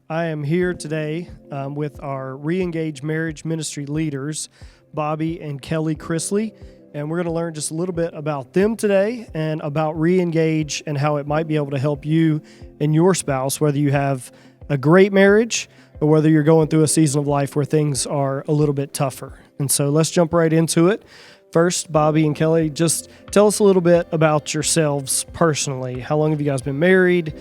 I am here today with our Re-Engage Marriage Ministry leaders, Bobby and Kelly Chrisley, and we're going to learn just a little bit about them today and about Re-Engage and how it might be able to help you and your spouse, whether you have a great marriage or whether you're going through a season of life where things are a little bit tougher. And so let's jump right into it. First, Bobby and Kelly, just tell us a little bit about yourselves personally. How long have you guys been married?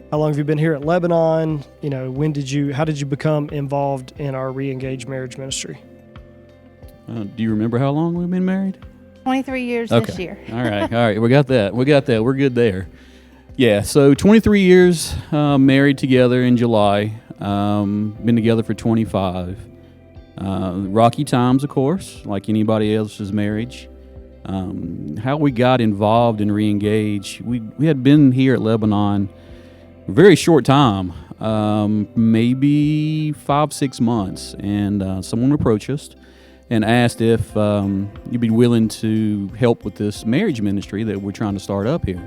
How long have you been here at Lebanon? How did you become involved in our Re-Engage Marriage Ministry? Do you remember how long we've been married? 23 years this year. All right. We got that. We're good there. Yeah, so 23 years married together in July. Been together for 25. Rocky times, of course, like anybody else's marriage. How we got involved in Re-Engage, we had been here at Lebanon a very short time, maybe 5-6 months, and someone approached us and asked if you'd be willing to help with this marriage ministry that we're trying to start up here.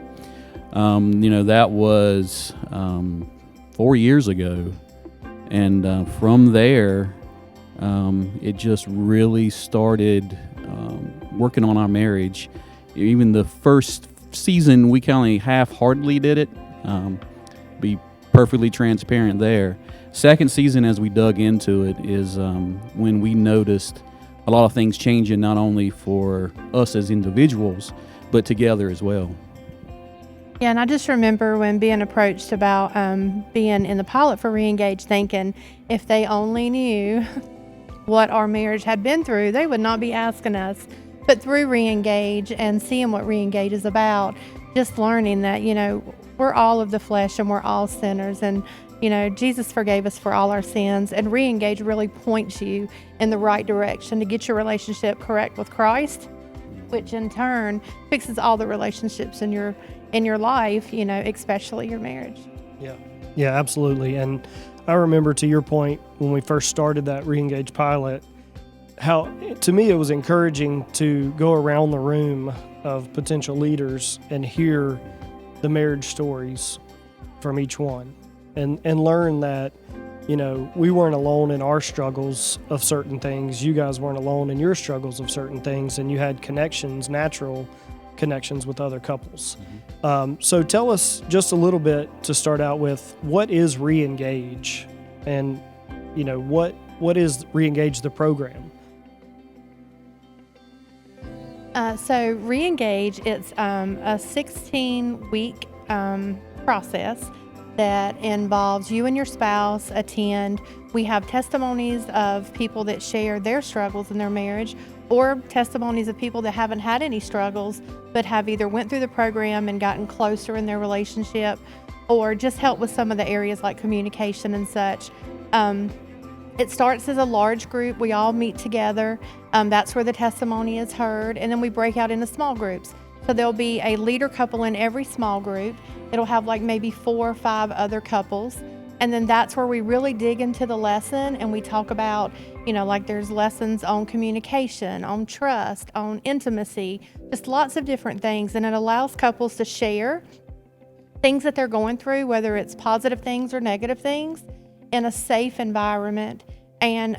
That was 4 years ago, and from there, it just really started working on our marriage. Even the first season, we kind of half-heartedly did it. Be perfectly transparent there. Second season, as we dug into it, is when we noticed a lot of things changing, not only for us as individuals, but together as well. Yeah, and I just remember when being approached about being in the pilot for Re-Engage, thinking if they only knew what our marriage had been through, they would not be asking us. But through Re-Engage and seeing what Re-Engage is about, just learning that, we're all of the flesh and we're all sinners, and Jesus forgave us for all our sins, and Re-Engage really points you in the right direction to get your relationship correct with Christ, which in turn fixes all the relationships in your life, especially your marriage. Yeah, absolutely. And I remember, to your point, when we first started that Re-Engage pilot, how to me it was encouraging to go around the room of potential leaders and hear the marriage stories from each one, and learn that we weren't alone in our struggles of certain things. You guys weren't alone in your struggles of certain things, and you had natural connections with other couples. Mm-hmm. So tell us just a little bit to start out with, what is Re-Engage, and what is Re-Engage, the program? So Re-Engage, it's a 16-week process that involves you and your spouse attend. We have testimonies of people that share their struggles in their marriage, or testimonies of people that haven't had any struggles but have either went through the program and gotten closer in their relationship, or just help with some of the areas like communication and such. It starts as a large group. We all meet together. That's where the testimony is heard. And then we break out into small groups. So there'll be a leader couple in every small group. It'll have like maybe 4 or 5 other couples. And then that's where we really dig into the lesson, and we talk about, like there's lessons on communication, on trust, on intimacy, just lots of different things. And it allows couples to share things that they're going through, whether it's positive things or negative things, in a safe environment. And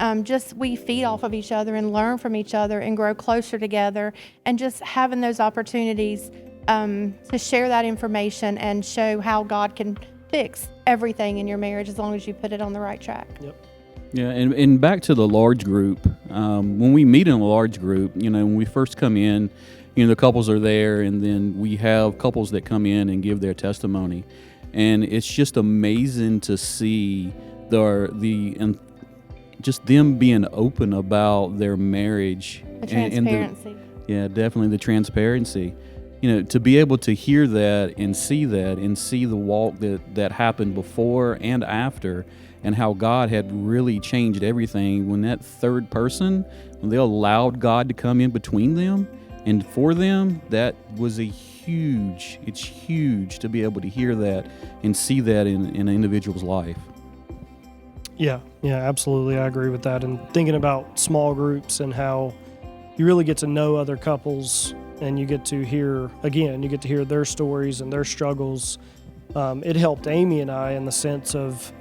we feed off of each other and learn from each other and grow closer together, and just having those opportunities to share that information and show how God can fix everything in your marriage as long as you put it on the right track. Yep. Yeah, and back to the large group, when we meet in a large group, when we first come in, the couples are there, and then we have couples that come in and give their testimony. And it's just amazing to see and just them being open about their marriage. The transparency. Definitely the transparency. To be able to hear that and see the walk that happened before and after, and how God had really changed everything when that third person, when they allowed God to come in between them and for them, that was it's huge to be able to hear that and see that in an individual's life. Yeah, absolutely. I agree with that. And thinking about small groups and how you really get to know other couples, and you get to hear their stories and their struggles. It helped Amy and I in the sense of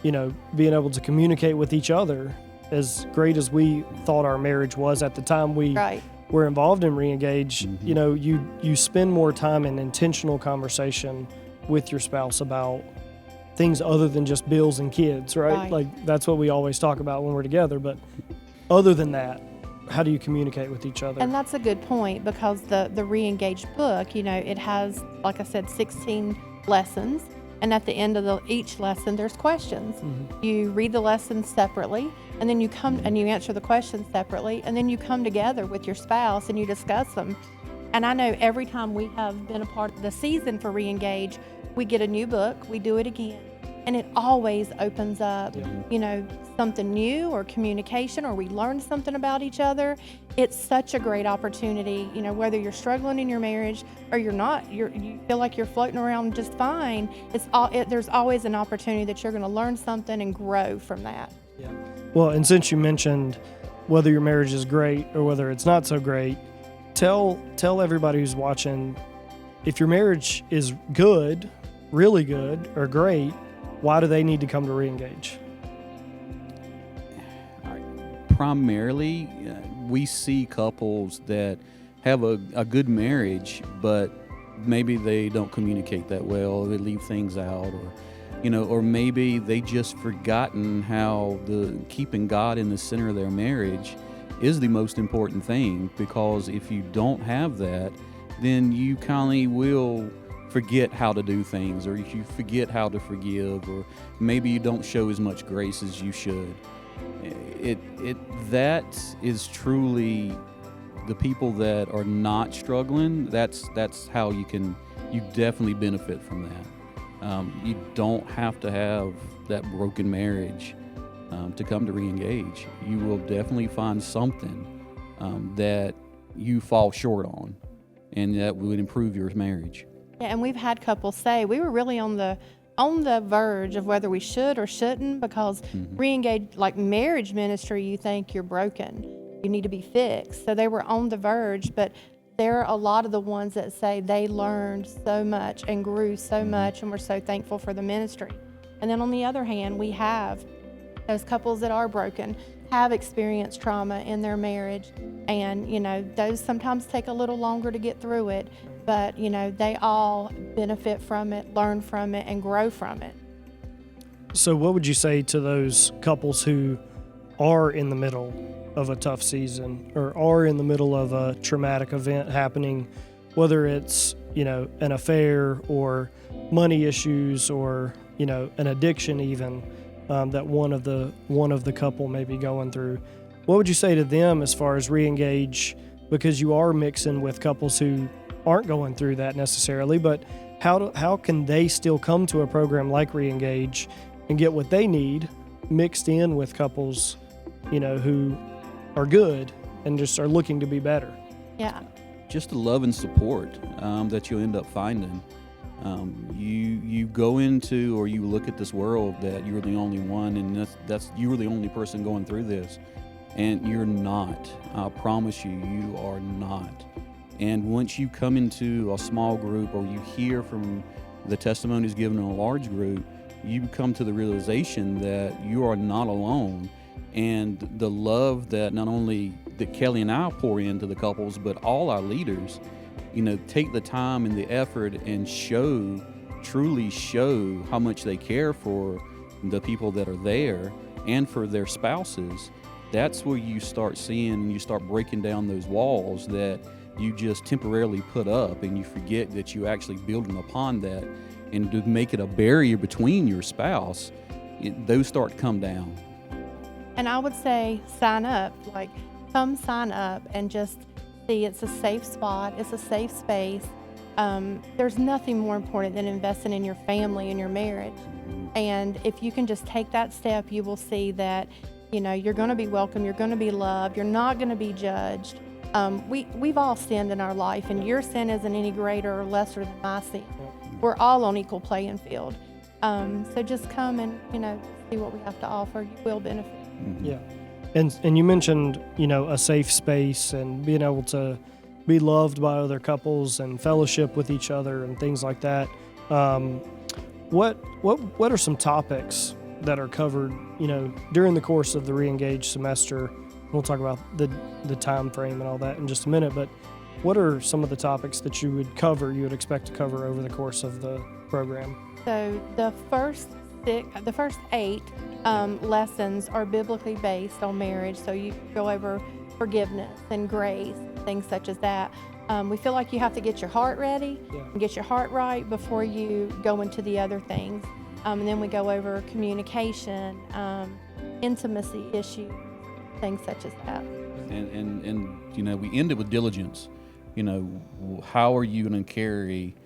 being able to communicate with each other. As great as we thought our marriage was at the time we Right. were involved in Reengage, you spend more time in intentional conversation with your spouse about things other than just bills and kids, right? Right. Like that's what we always talk about when we're together. But other than that, how do you communicate with each other? And that's a good point, because the Reengage book, it has, like I said, 16 lessons. And at the end of each lesson, there's questions. You read the lessons separately, and then you come and you answer the questions separately, and then you come together with your spouse and you discuss them. And I know every time we have been a part of the season for Reengage, we get a new book, we do it again, and it always opens up, something new or communication, or we learn something about each other. It's such a great opportunity, whether you're struggling in your marriage or you're not, you feel like you're floating around just fine. There's always an opportunity that you're going to learn something and grow from that. Yeah. Well, and since you mentioned whether your marriage is great or whether it's not so great, tell everybody who's watching, if your marriage is good, really good, or great, why do they need to come to Reengage? Primarily, we see couples that have a good marriage, but maybe they don't communicate that well, they leave things out, or maybe they just forgotten how keeping God in the center of their marriage is the most important thing, because if you don't have that, then you kind of will forget how to do things, or you forget how to forgive, or maybe you don't show as much grace as you should. That is truly the people that are not struggling. That's how you definitely benefit from that. You don't have to have that broken marriage to come to Reengage. You will definitely find something that you fall short on, and that would improve your marriage. Yeah, and we've had couples say we were really on the verge of whether we should or shouldn't, because Reengage, like marriage ministry, you think you're broken, you need to be fixed. So they were on the verge, but there are a lot of the ones that say they learned so much and grew so much, and we're so thankful for the ministry. And then on the other hand, we have those couples that are broken, have experienced trauma in their marriage, and those sometimes take a little longer to get through it, but they all benefit from it, learn from it, and grow from it. So what would you say to those couples who are in the middle of a tough season, or are in the middle of a traumatic event happening, whether it's an affair or money issues, or an addiction even, that one of the couple may be going through? What would you say to them as far as Reengage, because you are mixing with couples who aren't going through that necessarily, but how can they still come to a program like Reengage and get what they need mixed in with couples who are good and just are looking to be better? Yeah. Just the love and support that you'll end up finding. You go into, or you look at this world that you're the only one, and that's you're the only person going through this, and you're not. I promise you, you are not. And once you come into a small group, or you hear from the testimonies given in a large group, you come to the realization that you are not alone. And the love that not only that Kelly and I pour into the couples, but all our leaders, take the time and the effort and truly show how much they care for the people that are there and for their spouses. That's where you start seeing, and you start breaking down those walls that you just temporarily put up, and you forget that you actually building upon that, and to make it a barrier between your spouse, those start to come down. And I would say sign up, come sign up and just see it's a safe spot, it's a safe space. There's nothing more important than investing in your family and your marriage. And if you can just take that step, you will see that, you're going to be welcome, you're going to be loved, you're not going to be judged. We've all sinned in our life, and your sin isn't any greater or lesser than my sin. We're all on equal playing field. So just come and, see what we have to offer. You will benefit. Yeah. And you mentioned, a safe space and being able to be loved by other couples and fellowship with each other and things like that. What are some topics that are covered, during the course of the Reengage semester? We'll talk about the time frame and all that in just a minute, but what are some of the topics that you would expect to cover over the course of the program? So the first 8 lessons are biblically based on marriage. So you go over forgiveness and grace, things such as that. We feel like you have to get your heart ready and get your heart right before you go into the other things. And then we go over communication, intimacy issues, things such as that. And we ended with diligence. How are you going to carry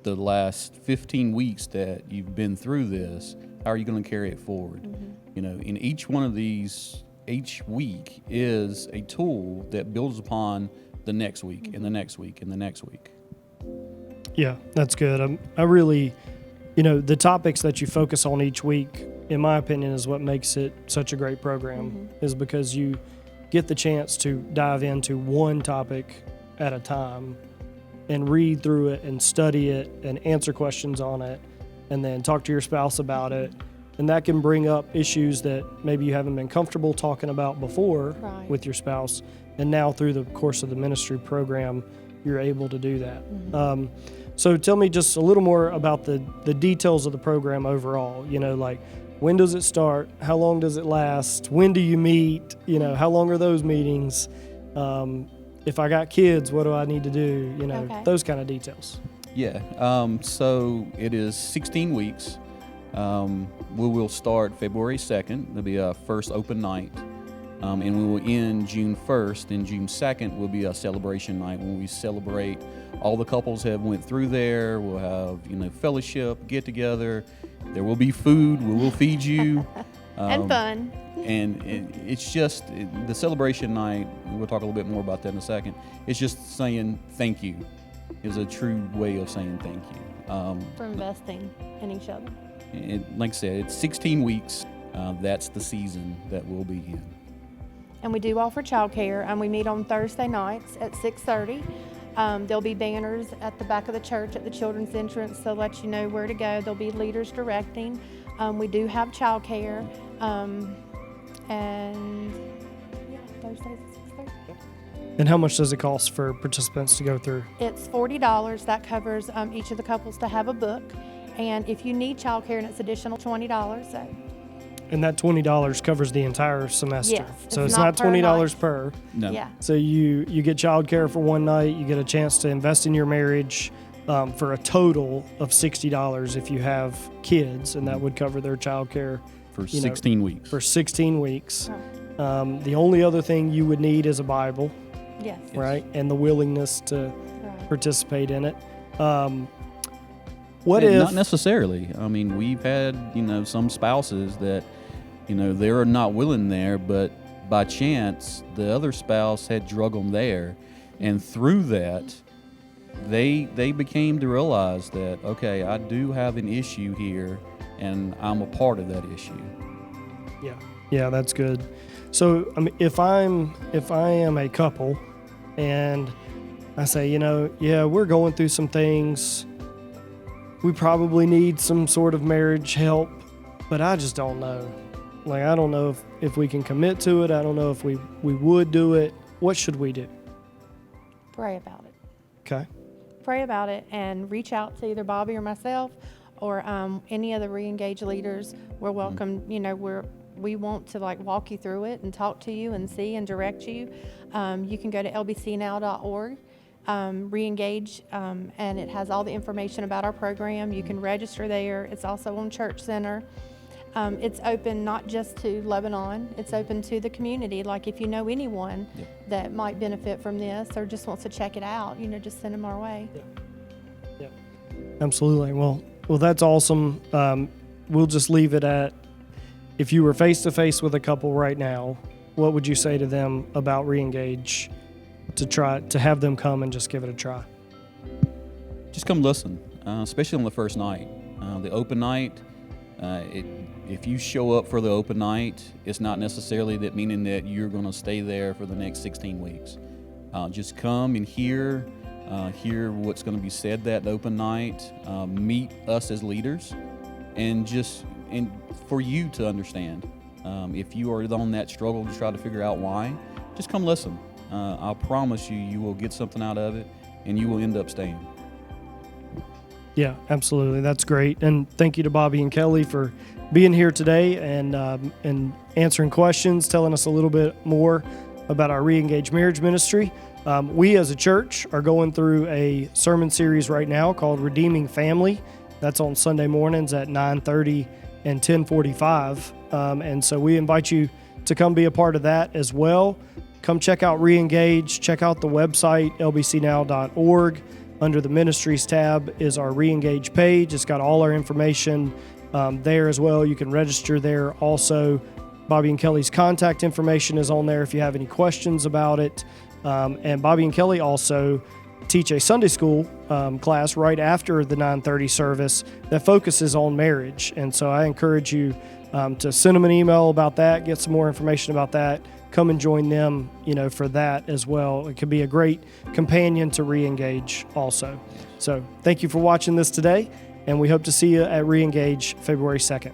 the last 15 weeks that you've been through this? How are you going to carry it forward? Mm-hmm. In each one of these, each week is a tool that builds upon the next week, mm-hmm. and the next week, and the next week. Yeah, that's good. I really, the topics that you focus on each week, in my opinion, is what makes it such a great program, mm-hmm. is because you get the chance to dive into one topic at a time and read through it and study it and answer questions on it and then talk to your spouse about it. And that can bring up issues that maybe you haven't been comfortable talking about before with your spouse. And now through the course of the ministry program, you're able to do that. Mm-hmm. So tell me just a little more about the details of the program overall. Like, when does it start? How long does it last? When do you meet? How long are those meetings? If I got kids, what do I need to do? Those kind of details. Yeah. So it is 16 weeks. We will start February 2nd. There'll be a first open night. And we will end June 1st. And June 2nd will be a celebration night when we celebrate. All the couples have went through there. We'll have, fellowship, get together. There will be food. We will feed you. And fun. And it's just the celebration night. We'll talk a little bit more about that in a second. It's just saying thank you is a true way of saying thank you. For investing in each other. Like I said, it's 16 weeks. That's the season that we'll be in. And we do offer childcare, and we meet on Thursday nights at 6:30. There'll be banners at the back of the church at the children's entrance to let you know where to go. There'll be leaders directing. We do have childcare, and Thursdays at 6:30. And how much does it cost for participants to go through? It's $40. That covers each of the couples to have a book. And if you need childcare, and it's additional $20. So. And that $20 covers the entire semester. Yes, so it's not $20 per. No. Yeah. So you get childcare for one night. You get a chance to invest in your marriage for a total of $60 if you have kids, and that would cover their childcare for 16 weeks. For 16 weeks. Right. The only other thing you would need is a Bible. Yes. Right, and the willingness to participate in it. What if? Not necessarily. I mean, we've had some spouses that they're not willing there, but by chance the other spouse had drug them there, and through that they became to realize that, okay, I do have an issue here, and I'm a part of that issue. Yeah, that's good. So if I am a couple and I say, we're going through some things, we probably need some sort of marriage help, but I just don't know. Like, I don't know if we can commit to it. I don't know if we would do it. What should we do? Pray about it. Okay. Pray about it and reach out to either Bobby or myself or any of the Reengage leaders. We're welcome. We want to walk you through it and talk to you and see and direct you. You can go to lbcnow.org. Reengage, and it has all the information about our program. You can register there. It's also on Church Center. It's open not just to Lebanon, it's open to the community. Like, if you know anyone that might benefit from this or just wants to check it out, just send them our way. Yeah. Absolutely. Well, that's awesome. We'll just leave it at, if you were face to face with a couple right now, what would you say to them about Reengage to have them come and just give it a try? Just come listen, especially on the first night. The open night, if you show up for the open night, it's not necessarily that meaning that you're going to stay there for the next 16 weeks. Just come and hear what's going to be said that open night, meet us as leaders, and and for you to understand. If you are on that struggle to try to figure out why, just come listen. I'll promise you, you will get something out of it, and you will end up staying. Yeah, absolutely. That's great. And thank you to Bobby and Kelly for being here today and answering questions, telling us a little bit more about our Reengage Marriage Ministry. We as a church are going through a sermon series right now called Redeeming Family. That's on Sunday mornings at 9:30 and 10:45. And so we invite you to come be a part of that as well. Come check out Reengage. Check out the website, lbcnow.org. Under the Ministries tab is our Reengage page. It's got all our information there as well. You can register there also. Bobby and Kelly's contact information is on there if you have any questions about it. And Bobby and Kelly also teach a Sunday school class right after the 9:30 service that focuses on marriage. And so I encourage you to send them an email about that, get some more information about that. Come and join them, for that as well. It could be a great companion to Reengage also. So thank you for watching this today, and we hope to see you at Reengage February 2nd.